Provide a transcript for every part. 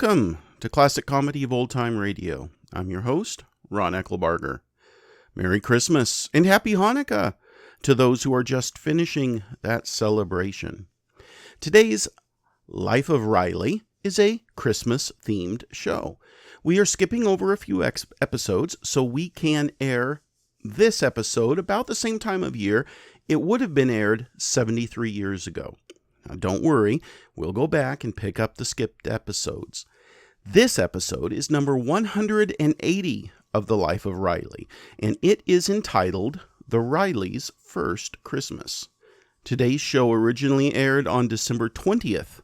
Welcome to Classic Comedy of Old Time Radio. I'm your host, Ron Eckelbarger. Merry Christmas and Happy Hanukkah to those who are just finishing that celebration. Today's Life of Riley is a Christmas-themed show. We are skipping over a few episodes so we can air this episode about the same time of year it would have been aired 73 years ago. Now, don't worry, we'll go back and pick up the skipped episodes. This episode is number 180 of The Life of Riley, and it is entitled The Rileys' First Christmas. Today's show originally aired on December 20th,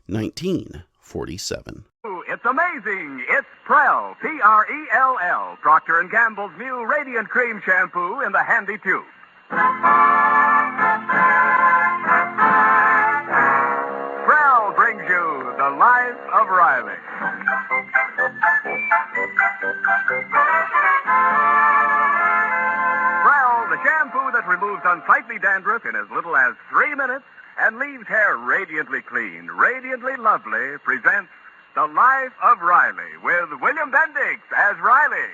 1947. It's amazing. It's Prell, P-R-E-L-L, Procter & Gamble's new Radiant Cream Shampoo in the handy tube. Prell brings you The Life of Riley. Prell, the shampoo that removes unsightly dandruff in as little as 3 minutes and leaves hair radiantly clean, radiantly lovely, presents The Life of Riley with William Bendix as Riley.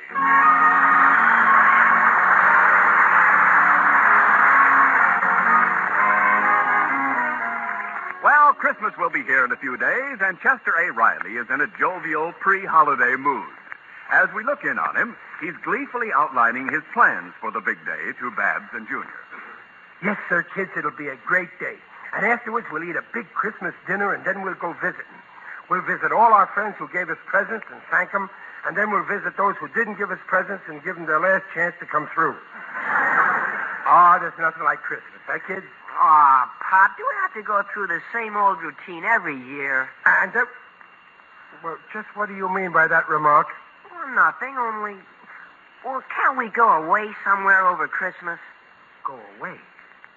Well, Christmas will be here in a few days, and Chester A. Riley is in a jovial pre-holiday mood. As we look in on him, he's gleefully outlining his plans for the big day to Babs and Junior. Yes, sir, kids, it'll be a great day. And afterwards, we'll eat a big Christmas dinner, and then we'll go visiting. We'll visit all our friends who gave us presents and thank them, and then we'll visit those who didn't give us presents and give them their last chance to come through. There's nothing like Christmas, kids? Aw, Pop, do we have to go through the same old routine every year? And well, just what do you mean by that remark? Well, nothing, only... Well, can't we go away somewhere over Christmas? Go away?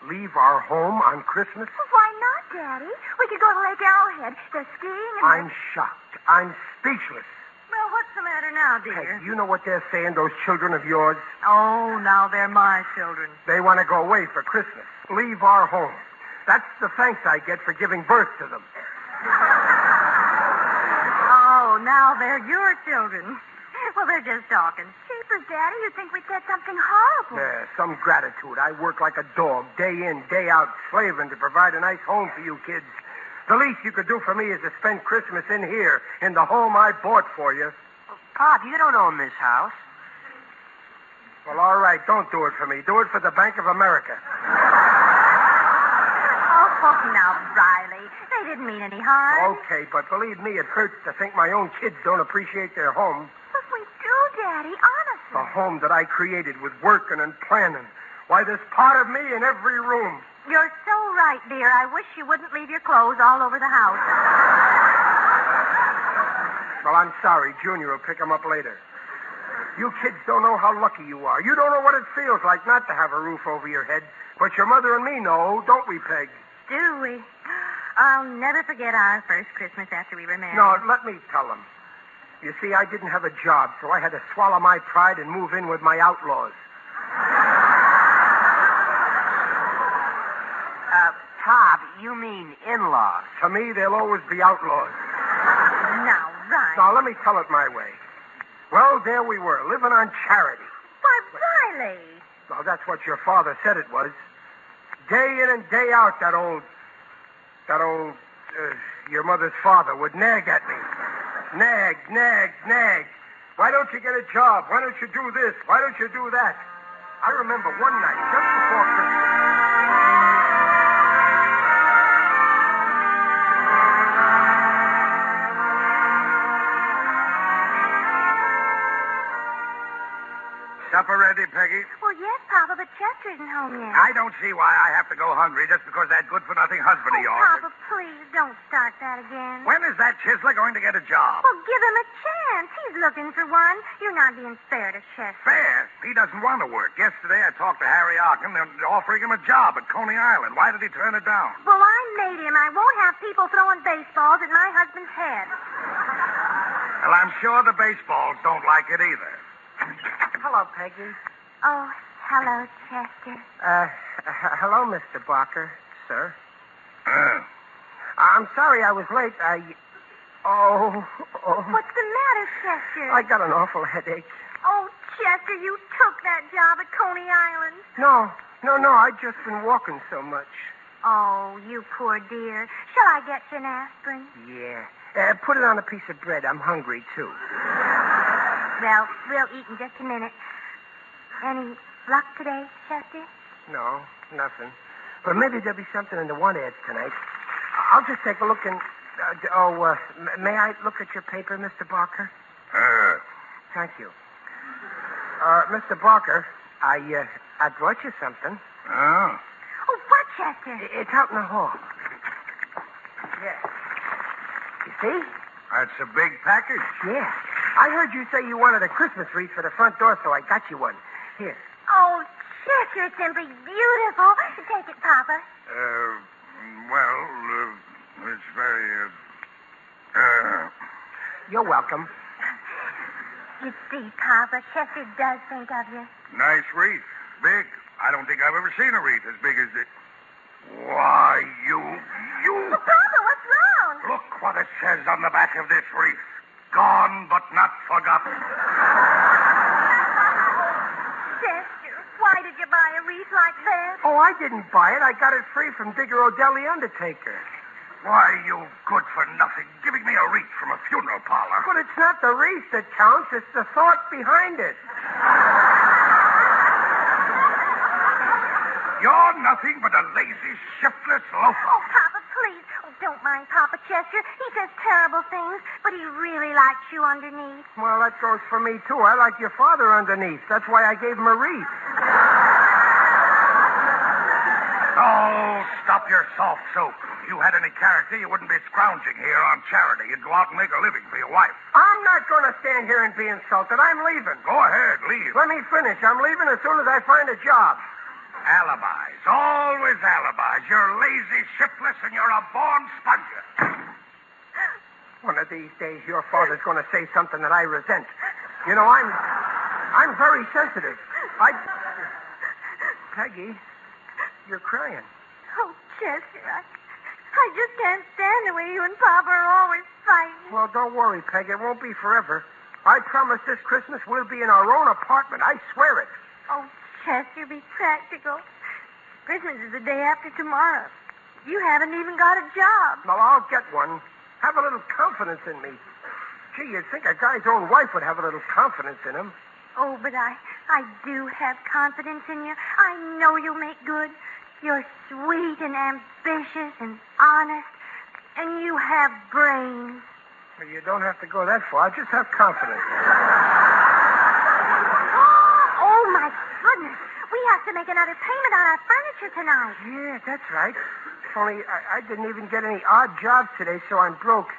Leave our home on Christmas? Well, why not, Daddy? We could go to Lake Arrowhead. They're skiing and... I'm shocked. I'm speechless. Well, what's the matter now, dear? Hey, you know what they're saying, those children of yours? Oh, now they're my children. They want to go away for Christmas. Leave our home. That's the thanks I get for giving birth to them. Oh, now they're your children. Well, they're just talking. Jeepers, Daddy, you'd think we said something horrible. Yeah, some gratitude. I work like a dog, day in, day out, slaving to provide a nice home for you kids. The least you could do for me is to spend Christmas in here, in the home I bought for you. Pop, you don't own this house. Well, all right, don't do it for me. Do it for the Bank of America. Oh, now, Riley, they didn't mean any harm. Okay, but believe me, it hurts to think my own kids don't appreciate their home. But we do, Daddy, honestly. The home that I created with working and planning. Why, there's part of me in every room. You're so right, dear. I wish you wouldn't leave your clothes all over the house. Well, I'm sorry. Junior will pick them up later. You kids don't know how lucky you are. You don't know what it feels like not to have a roof over your head. But your mother and me know, don't we, Peg? Do we? I'll never forget our first Christmas after we were married. No, let me tell them. You see, I didn't have a job, so I had to swallow my pride and move in with my outlaws. Pop, you mean in-laws. To me, they'll always be outlaws. Now, Riley. Now, let me tell it my way. Well, there we were, living on charity. Why, Riley. Well, that's what your father said it was. Day in and day out, that old, your mother's father would nag at me. Nag, nag, nag. Why don't you get a job? Why don't you do this? Why don't you do that? I remember one night, just before Christmas. Supper ready, Peggy? Well, yes, Papa, but Chester isn't home yet. I don't see why I have to go hungry just because that good-for-nothing husband of yours... Papa, please, don't start that again. When is that Chisler going to get a job? Well, give him a chance. He's looking for one. You're not being fair to Chester. Fair? He doesn't want to work. Yesterday I talked to Harry Arkin. They're offering him a job at Coney Island. Why did he turn it down? Well, I made him. I won't have people throwing baseballs at my husband's head. Well, I'm sure the baseballs don't like it either. Hello, Peggy. Oh, hello, Chester. Hello, Mr. Barker, sir. I'm sorry I was late. Oh. What's the matter, Chester? I got an awful headache. Oh, Chester, you took that job at Coney Island. No. I've just been walking so much. Oh, you poor dear. Shall I get you an aspirin? Yeah. Put it on a piece of bread. I'm hungry, too. Well, we'll eat in just a minute. Any luck today, Chester? No, nothing. But maybe there'll be something in the want ads tonight. I'll just take a look and... may I look at your paper, Mr. Barker? Thank you. Mr. Barker, I brought you something. Oh. Oh, what, Chester? It's out in the hall. Yeah. You see? That's a big package. Yeah. I heard you say you wanted a Christmas wreath for the front door, so I got you one. Here. Oh, Chester, it's simply beautiful. Take it, Papa. It's very, You're welcome. You see, Papa, Chester does think of you. nice wreath. Big. I don't think I've ever seen a wreath as big as this. Why, you... Oh, Papa, what's wrong? Look what it says on the back of this wreath. Gone but not forgotten. Chester, why did you buy a wreath like that? Oh, I didn't buy it. I got it free from Digger Odell, the undertaker. Why, you good for nothing, giving me a wreath from a funeral parlor. But it's not the wreath that counts. It's the thought behind it. You're nothing but a lazy, shiftless loafer. Oh, Papa, please. Oh, don't mind Papa Chester. He says terrible things, but he really likes you underneath. Well, that goes for me, too. I like your father underneath. That's why I gave him a wreath. Oh, stop your soft soap. If you had any character, you wouldn't be scrounging here on charity. You'd go out and make a living for your wife. I'm not going to stand here and be insulted. I'm leaving. Go ahead, leave. Let me finish. I'm leaving as soon as I find a job. Alibis. Always alibis. You're lazy, shiftless, and you're a born sponger. One of these days, your father's going to say something that I resent. You know, I'm very sensitive. Peggy, you're crying. Oh, Chester, I just can't stand the way you and Papa are always fighting. Well, don't worry, Peg. It won't be forever. I promise this Christmas we'll be in our own apartment. I swear it. Oh, Chester, be practical. Christmas is the day after tomorrow. You haven't even got a job. Well, I'll get one. Have a little confidence in me. Gee, you'd think a guy's own wife would have a little confidence in him. Oh, but I do have confidence in you. I know you'll make good. You're sweet and ambitious and honest, and you have brains. Well, you don't have to go that far. Just have confidence. Oh, my goodness. We have to make another payment on our furniture tonight. Yeah, that's right. Only I didn't even get any odd jobs today, so I'm broke.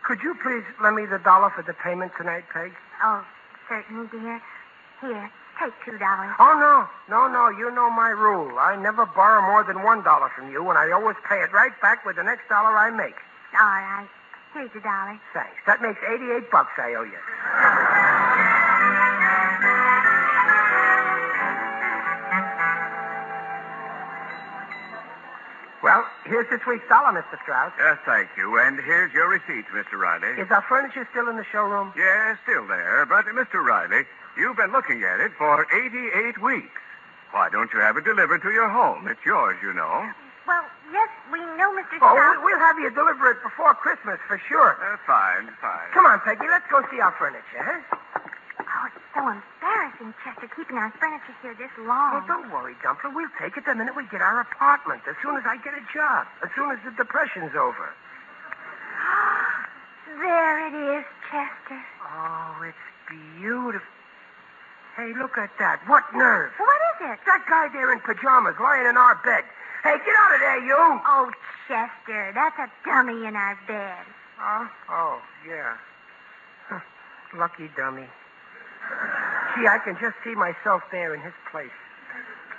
Could you please lend me the $1 for the payment tonight, Peg? Oh, certainly, dear. Here, take $2. Oh, no. You know my rule. I never borrow more than $1 from you, and I always pay it right back with the next dollar I make. All right. Here's $1. Thanks. That makes $88 I owe you. Well, here's this week's dollar, Mr. Strauss. Yes, thank you. And here's your receipt, Mr. Riley. Is our furniture still in the showroom? Yes, still there. But, Mr. Riley, you've been looking at it for 88 weeks. Why don't you have it delivered to your home? It's yours, you know. Well, yes, we know, Mr. Oh, Strauss. we'll have you deliver it before Christmas, for sure. Fine. Come on, Peggy, let's go see our furniture, huh? Oh, it's so embarrassing, Chester, keeping our furniture here this long. Well, don't worry, Dumpler. We'll take it the minute we get our apartment, as soon as I get a job, as soon as the depression's over. There it is, Chester. Oh, it's beautiful. Hey, look at that. What nerve. What is it? That guy there in pajamas lying in our bed. Hey, get out of there, you. Oh, Chester, that's a dummy in our bed. Oh, yeah. Huh. Lucky dummy. Gee, I can just see myself there in his place.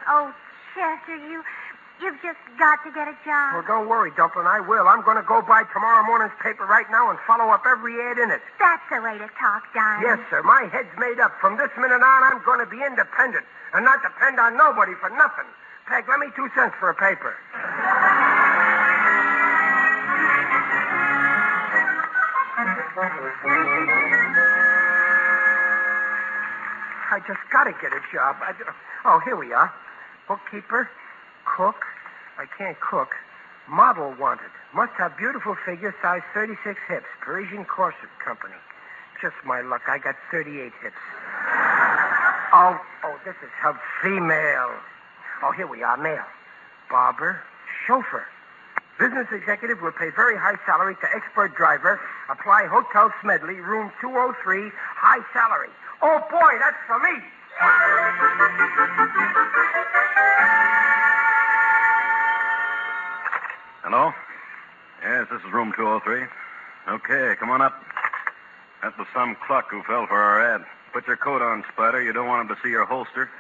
Oh, Chester, you've just got to get a job. Well, don't worry, Dumplin', I will. I'm going to go buy tomorrow morning's paper right now and follow up every ad in it. That's the way to talk, darling. Yes, sir. My head's made up. From this minute on, I'm going to be independent and not depend on nobody for nothing. Peg, let me 2 cents for a paper. I just got to get a job. Oh, here we are. Bookkeeper, cook. I can't cook. Model wanted. Must have beautiful figure, size 36 hips. Parisian Corset Company. Just my luck. I got 38 hips. Oh, this is her female. Oh, here we are. Male. Barber, chauffeur. Business executive will pay very high salary to expert driver. Apply Hotel Smedley, room 203, high salary. Oh, boy, that's for me. Hello? Yes, this is room 203. Okay, come on up. That was some cluck who fell for our ad. Put your coat on, Spider. You don't want him to see your holster.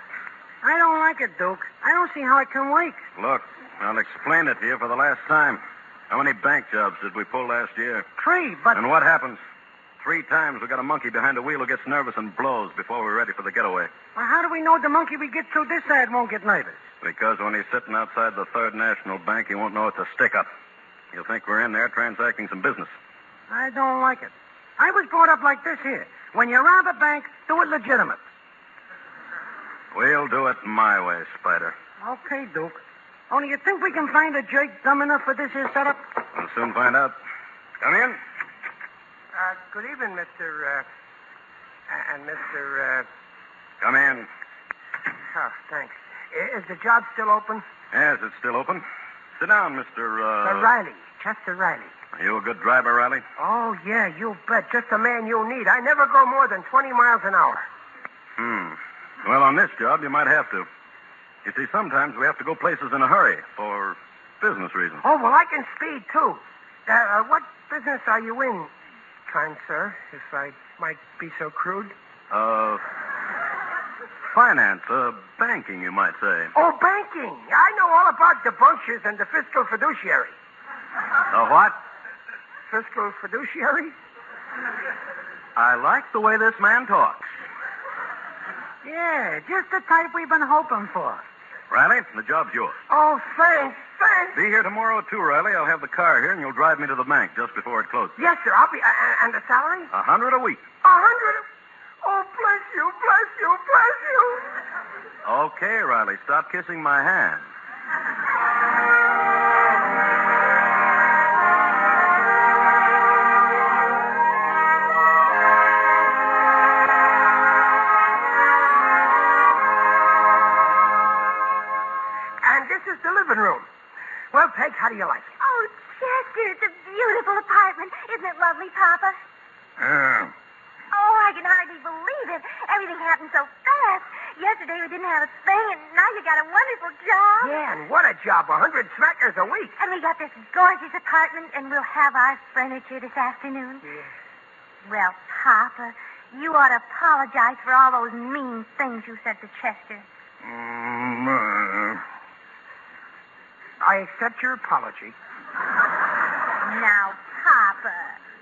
I don't like it, Duke. I don't see how it can work. Look, I'll explain it to you for the last time. How many bank jobs did we pull last year? 3, but... And what happens? 3 times we got a monkey behind the wheel who gets nervous and blows before we're ready for the getaway. Well, how do we know the monkey we get through this ad won't get nervous? Because when he's sitting outside the Third National Bank, he won't know it's a stick-up. He'll think we're in there transacting some business. I don't like it. I was brought up like this here. When you rob a bank, do it legitimate. We'll do it my way, Spider. Okay, Duke. Only you think we can find a jerk dumb enough for this here setup? We'll soon find out. Come in. Good evening, Mr. And Mr. Come in. Oh, thanks. Is the job still open? Yes, it's still open. Sit down, Mr. Riley. Chester Riley. Are you a good driver, Riley? Oh, yeah, you bet. Just the man you'll need. I never go more than 20 miles an hour. Well, on this job, you might have to. You see, sometimes we have to go places in a hurry for business reasons. Oh, well, I can speed, too. What business are you in, kind sir, if I might be so crude? Finance, banking, you might say. Oh, banking. I know all about the bunkers and the fiscal fiduciary. What? Fiscal fiduciary? I like the way this man talks. Yeah, just the type we've been hoping for. Riley, the job's yours. Oh, thanks. Be here tomorrow, too, Riley. I'll have the car here, and you'll drive me to the bank just before it closes. Yes, sir. I'll be... and the salary? $100 a week. 100? Oh, bless you, bless you, bless you. Okay, Riley, stop kissing my hand. And this is the living room. Well, Peg, how do you like it? Oh, Chester, it's a beautiful apartment. Isn't it lovely, Papa? Oh, I can hardly believe it. Everything happened so fast. Yesterday we didn't have a thing, and now you got a wonderful job. Yeah, and what a job. 100 smackers a week. And we got this gorgeous apartment, and we'll have our furniture this afternoon. Yeah. Well, Papa, you ought to apologize for all those mean things you said to Chester. I accept your apology. Now, Papa,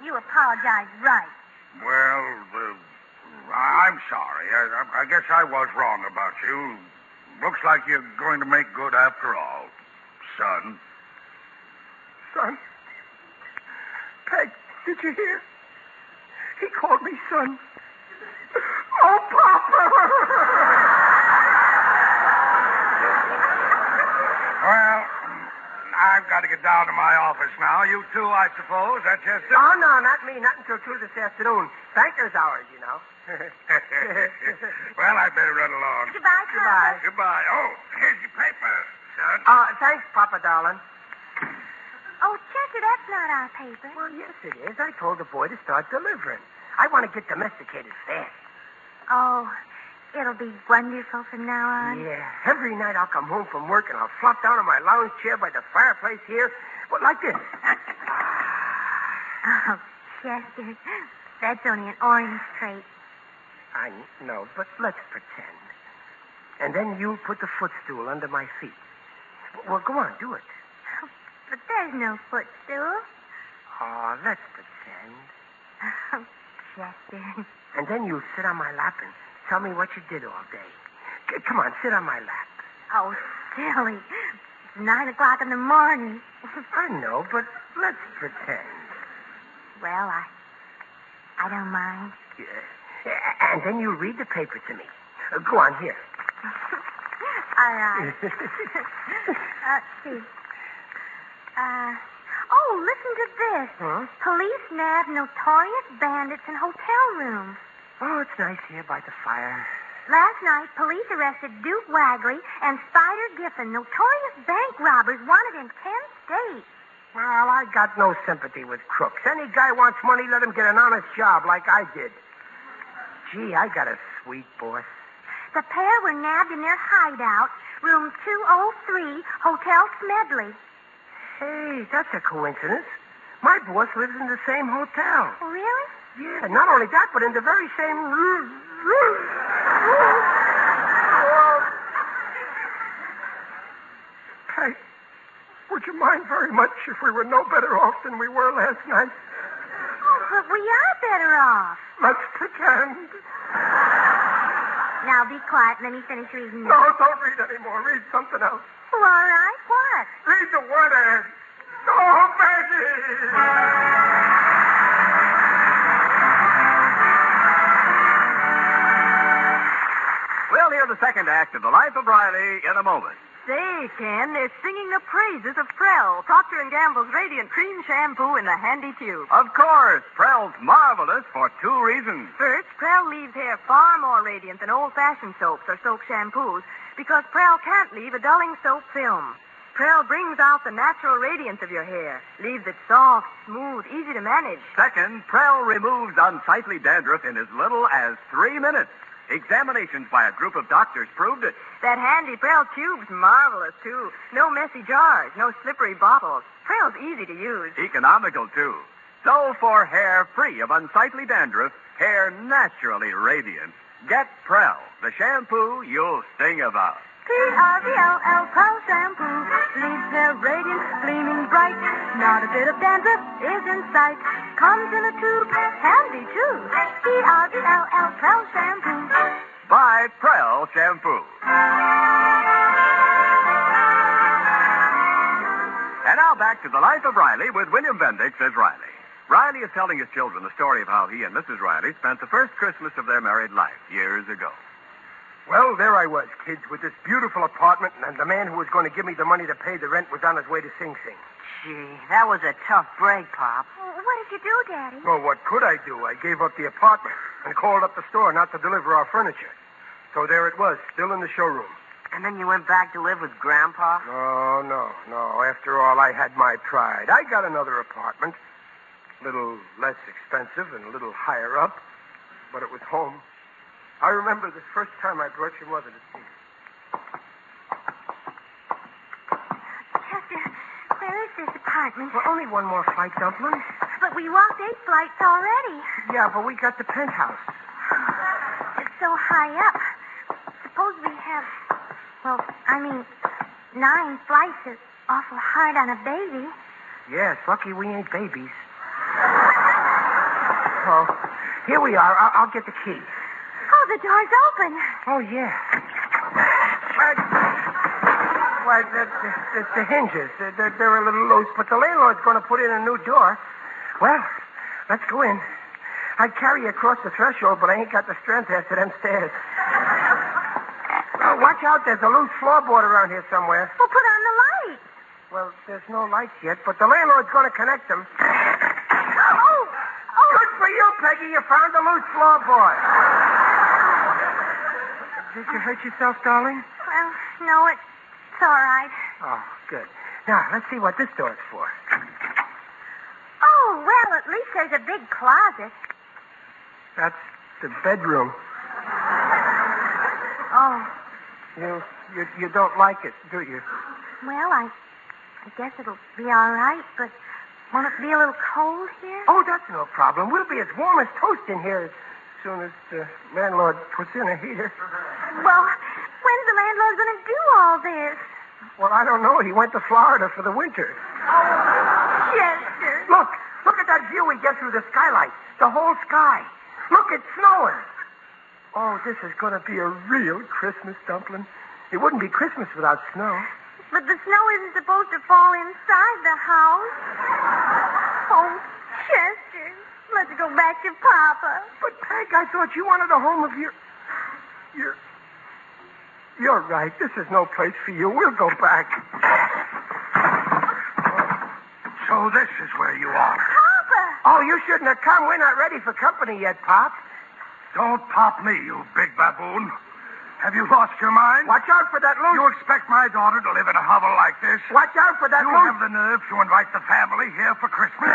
you apologize right. Well, I'm sorry. I guess I was wrong about you. Looks like you're going to make good after all, son. Son? Peg, did you hear? He called me son. Oh, Papa! Well, I've got to get down to my office now. You too, I suppose. That's just it. Oh, no, not me. Not until 2 this afternoon. Banker's hours, you know. Well, I better run along. Goodbye, Papa. Goodbye. Oh, here's your paper, son. Thanks, Papa, darling. Oh, Chester, that's not our paper. Well, yes, it is. I told the boy to start delivering. I want to get domesticated fast. Oh, it'll be wonderful from now on. Yeah. Every night I'll come home from work and I'll flop down in my lounge chair by the fireplace here. Well, like this. Oh, Chester, that's only an orange crate. I know, but let's pretend. And then you put the footstool under my feet. Well, go on, do it. But there's no footstool. Oh, let's pretend. Oh, Chester. And then you sit on my lap and tell me what you did all day. Come on, sit on my lap. Oh, silly. It's 9 o'clock in the morning. I know, but let's pretend. Well, I don't mind. And then you read the paper to me. Go on, here. All right. Let's see. Listen to this. Huh? Police nab notorious bandits in hotel room. Oh, it's nice here by the fire. Last night, police arrested Duke Wagley and Spider Giffen, notorious bank robbers wanted in 10 states. Well, I got no sympathy with crooks. Any guy wants money, let him get an honest job like I did. Gee, I got a sweet boss. The pair were nabbed in their hideout, room 203, Hotel Smedley. Hey, that's a coincidence. My boss lives in the same hotel. Oh, really? Yeah, not only that, but in the very same room. Hey, would you mind very much if we were no better off than we were last night? Oh, but we are better off. Let's pretend. Now be quiet and let me finish reading this. No, don't read anymore. Read something else. Oh, all right. What? Read the word ad. Oh, Maggie! We'll hear the second act of The Life of Riley in a moment. Say, Ken, they're singing the praises of Prell, Procter & Gamble's Radiant Cream Shampoo in the handy tube. Of course, Prell's marvelous for two reasons. First, Prell leaves hair far more radiant than old-fashioned soaps or soap shampoos because Prell can't leave a dulling soap film. Prell brings out the natural radiance of your hair, leaves it soft, smooth, easy to manage. Second, Prell removes unsightly dandruff in as little as 3 minutes. Examinations by a group of doctors proved it. That handy Prell tube's marvelous, too. No messy jars, no slippery bottles. Prell's easy to use. Economical, too. So for hair free of unsightly dandruff, hair naturally radiant, get Prell, the shampoo you'll sing about. P-R-E-L-L, Prell Shampoo. Leaves hair radiant, gleaming bright. Not a bit of dandruff is in sight. Comes in a tube, handy too. P-R-E-L-L, Prell Shampoo. Buy Prell Shampoo. And now back to The Life of Riley with William Bendix as Riley. Riley is telling his children the story of how he and Mrs. Riley spent the first Christmas of their married life years ago. Well, there I was, kids, with this beautiful apartment, and the man who was going to give me the money to pay the rent was on his way to Sing Sing. Gee, that was a tough break, Pop. What did you do, Daddy? Well, what could I do? I gave up the apartment and called up the store not to deliver our furniture. So there it was, still in the showroom. And then you went back to live with Grandpa? No. After all, I had my pride. I got another apartment. A little less expensive and a little higher up, but it was home. I remember the first time I brought your mother to see me. Chester, where is this apartment? Well, only one more flight, Dumpling. But we walked 8 flights already. Yeah, but we got the penthouse. It's so high up. Suppose we have, 9 flights is awful hard on a baby. Yes, lucky we ain't babies. Oh, here we are. I'll get the key. Oh, the door's open. Oh, yeah. Why, the hinges, they're a little loose, but the landlord's going to put in a new door. Well, let's go in. I'd carry you across the threshold, but I ain't got the strength after them stairs. Watch out, there's a loose floorboard around here somewhere. Well, put on the light. Well, there's no lights yet, but the landlord's going to connect them. Oh! Good for you, Peggy. You found the loose floorboard. Did you hurt yourself, darling? Well, no, it's all right. Oh, good. Now, let's see what this door's for. Oh, well, at least there's a big closet. That's the bedroom. Oh, You don't like it, do you? well, I guess it'll be all right, but won't it be a little cold here? Oh, that's no problem. We'll be as warm as toast in here as soon as the landlord puts in a heater. Well, when's the landlord going to do all this? Well, I don't know. He went to Florida for the winter. Chester. Look at that view we get through the skylight. The whole sky. Look, it's snowing. Oh, this is going to be a real Christmas, Dumpling. It wouldn't be Christmas without snow. But the snow isn't supposed to fall inside the house. Oh, Chester, let's want to go back to Papa. But, Peg, I thought you wanted a home of your... You're right. This is no place for you. We'll go back. So this is where you are. Papa! Oh, you shouldn't have come. We're not ready for company yet, Pop. Don't pop me, you big baboon. Have you lost your mind? Watch out for that loose... You expect my daughter to live in a hovel like this? Watch out for that You loose... have the nerve to invite the family here for Christmas?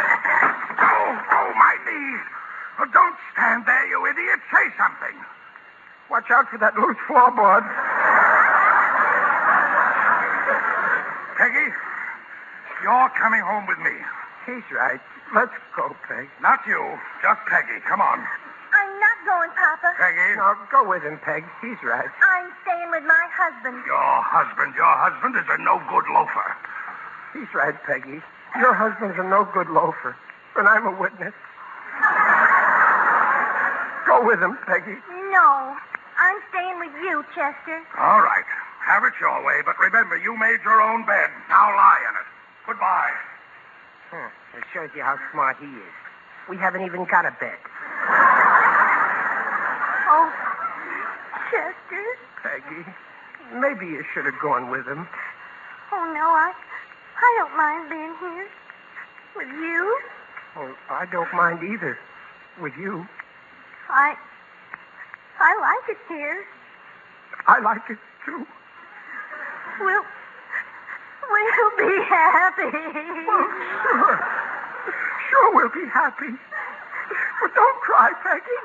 Oh, my knees. Oh, don't stand there, you idiot. Say something. Watch out for that loose floorboard. Peggy, you're coming home with me. He's right. Let's go, Peg. Not you, just Peggy. Come on. I'm not going, Papa. Peggy. No, go with him, Peg. He's right. I'm staying with my husband. Your husband is a no-good loafer. He's right, Peggy. Your husband's a no-good loafer, and I'm a witness. Go with him, Peggy. No, I'm staying with you, Chester. All right. Have it your way, but remember, you made your own bed. Now lie in it. Goodbye. It shows you how smart he is. We haven't even got a bed. Oh, Chester. Peggy, maybe you should have gone with him. Oh, no, I don't mind being here. With you. Oh, I don't mind either. With you. I like it here. I like it, too. We'll be happy. Well, sure. Sure we'll be happy. But don't cry, Peggy.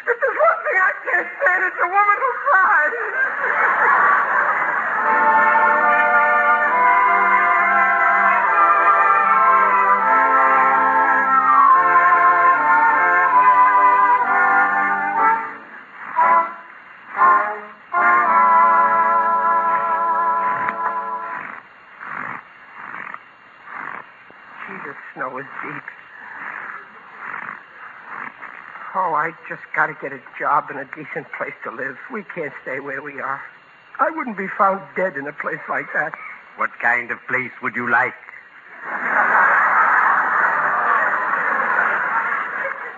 If there's one thing I can't stand, it's a woman who cries. The snow is deep. Oh, I just got to get a job and a decent place to live. We can't stay where we are. I wouldn't be found dead in a place like that. What kind of place would you like?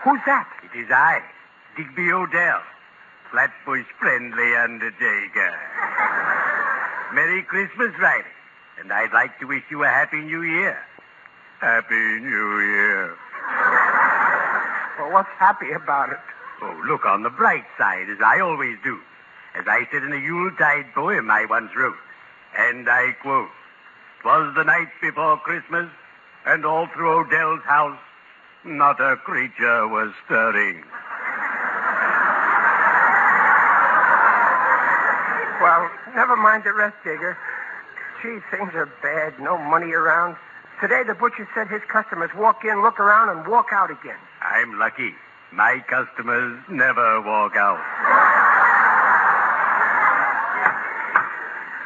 Who's that? It is I, Digby Odell, Flatbush friendly undertaker. Merry Christmas, Riley, and I'd like to wish you a Happy New Year. Happy New Year. Well, what's happy about it? Oh, look on the bright side, as I always do. As I said in a Yuletide poem I once wrote, and I quote, "'Twas the night before Christmas, and all through Odell's house, not a creature was stirring." Well, never mind the rest, Digger. Gee, things are bad. No money around. Today, the butcher said his customers walk in, look around, and walk out again. I'm lucky. My customers never walk out.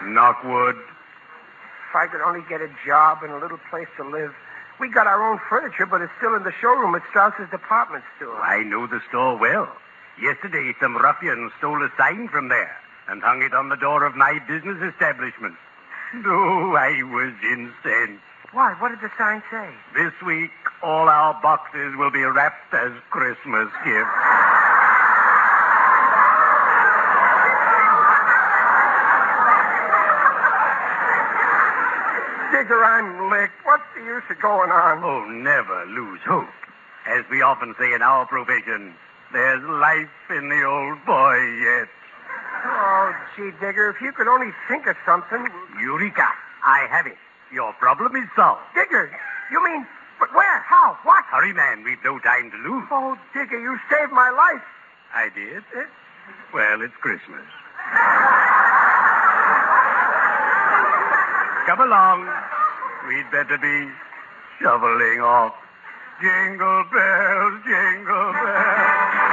Knock wood. If I could only get a job and a little place to live. We got our own furniture, but it's still in the showroom at Strauss's department store. I know the store well. Yesterday, some ruffian stole a sign from there and hung it on the door of my business establishment. Oh, I was incensed. Why? What did the sign say? This week, all our boxes will be wrapped as Christmas gifts. Digger, I'm licked. What's the use of going on? Oh, never lose hope. As we often say in our profession, there's life in the old boy yet. Oh, gee, Digger, if you could only think of something. Eureka! I have it. Your problem is solved. Digger, you mean, but where? How? What? Hurry, man. We've no time to lose. Oh, Digger, you saved my life. I did? Well, it's Christmas. Come along. We'd better be shoveling off. Jingle bells, jingle bells.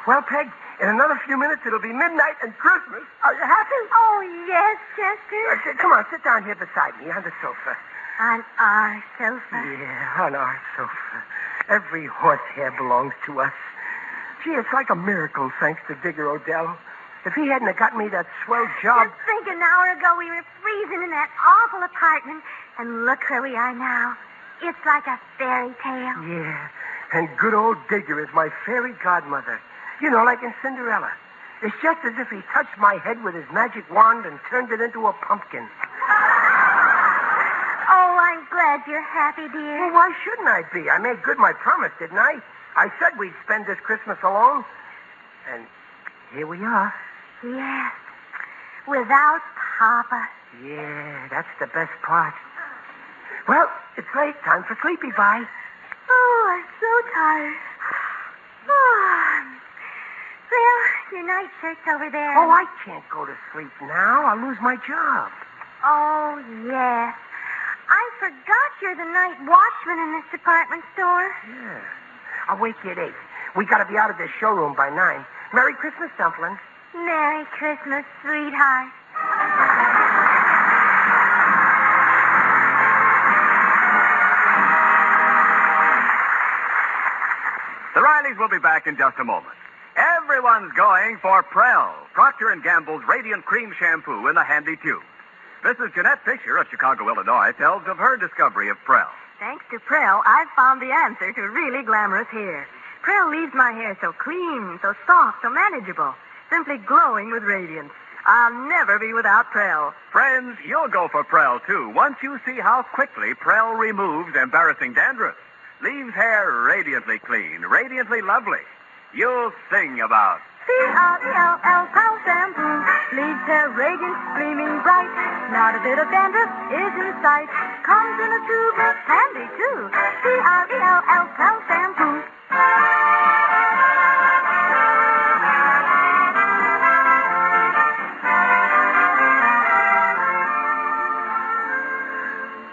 Well, Peg, in another few minutes it'll be midnight and Christmas. Are you happy? Oh, yes, Chester. Come on, sit down here beside me on the sofa. On our sofa. Yeah, on our sofa. Every horsehair belongs to us. Gee, it's like a miracle, thanks to Digger Odell. If he hadn't have got me that swell job... Just think, an hour ago we were freezing in that awful apartment, and look where we are now. It's like a fairy tale. Yeah, and good old Digger is my fairy godmother. You know, like in Cinderella. It's just as if he touched my head with his magic wand and turned it into a pumpkin. Oh, I'm glad you're happy, dear. Well, why shouldn't I be? I made good my promise, didn't I? I said we'd spend this Christmas alone. And here we are. Yes. Without Papa. Yeah, that's the best part. Well, it's late. Time for sleepy. Bye. Oh, I'm so tired. Oh. Well, your night shirt's over there. Oh, I can't go to sleep now. I'll lose my job. Oh, yes. I forgot you're the night watchman in this department store. Yeah. I'll wake you at 8. We gotta be out of this showroom by 9. Merry Christmas, Dumplin'. Merry Christmas, sweetheart. The Rileys will be back in just a moment. Everyone's going for Prell, Procter & Gamble's Radiant Cream Shampoo in the handy tube. Mrs. Jeanette Fisher of Chicago, Illinois, tells of her discovery of Prell. Thanks to Prell, I've found the answer to really glamorous hair. Prell leaves my hair so clean, so soft, so manageable, simply glowing with radiance. I'll never be without Prell. Friends, you'll go for Prell, too, once you see how quickly Prell removes embarrassing dandruff. Leaves hair radiantly clean, radiantly lovely. You'll sing about Prell, Prell shampoo. Leaves hair radiant, gleaming bright. Not a bit of dandruff is in sight. Comes in a tube, handy too. Prell, Prell shampoo.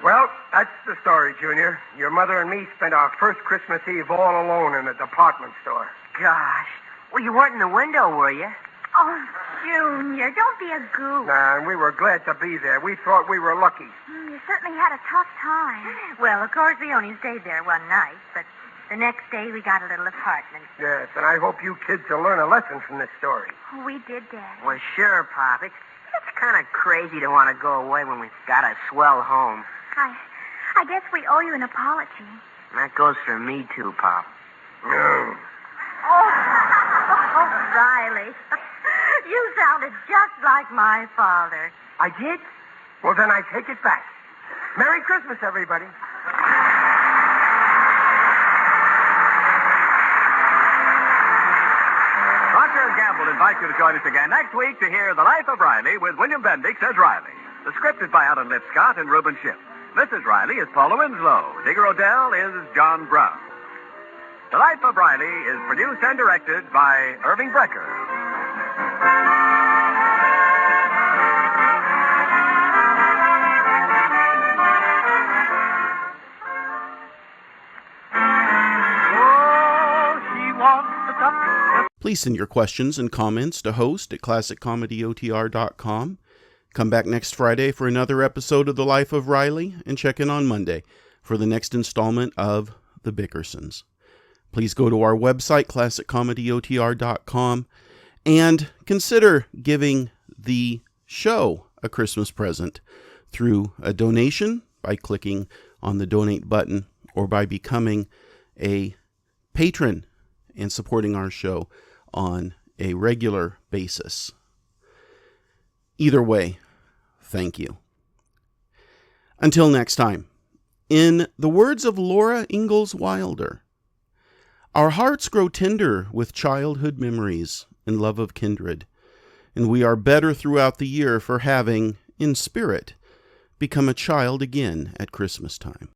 Well, that's the story, Junior. Your mother and me spent our first Christmas Eve all alone in a department store. Gosh. Well, you weren't in the window, were you? Oh, Junior, don't be a goof. Nah, and we were glad to be there. We thought we were lucky. You certainly had a tough time. Well, of course, we only stayed there one night, but the next day we got a little apartment. Yes, and I hope you kids will learn a lesson from this story. Oh, we did, Daddy. Well, sure, Pop. It's kind of crazy to want to go away when we've got a swell home. I guess we owe you an apology. That goes for me, too, Pop. No. Oh, Riley. You sounded just like my father. I did? Well, then I take it back. Merry Christmas, everybody. Procter & Gamble invites you to join us again next week to hear The Life of Riley with William Bendix as Riley. The script is by Alan Lipscott and Reuben Schiff. Mrs. Riley is Paula Winslow. Digger Odell is John Brown. The Life of Riley is produced and directed by Irving Brecker. Please send your questions and comments to host at classiccomedyotr.com. Come back next Friday for another episode of The Life of Riley, and check in on Monday for the next installment of The Bickersons. Please go to our website, classiccomedyotr.com, and consider giving the show a Christmas present through a donation by clicking on the donate button or by becoming a patron and supporting our show on a regular basis. Either way, thank you. Until next time, in the words of Laura Ingalls Wilder, our hearts grow tender with childhood memories and love of kindred, and we are better throughout the year for having, in spirit, become a child again at Christmas time.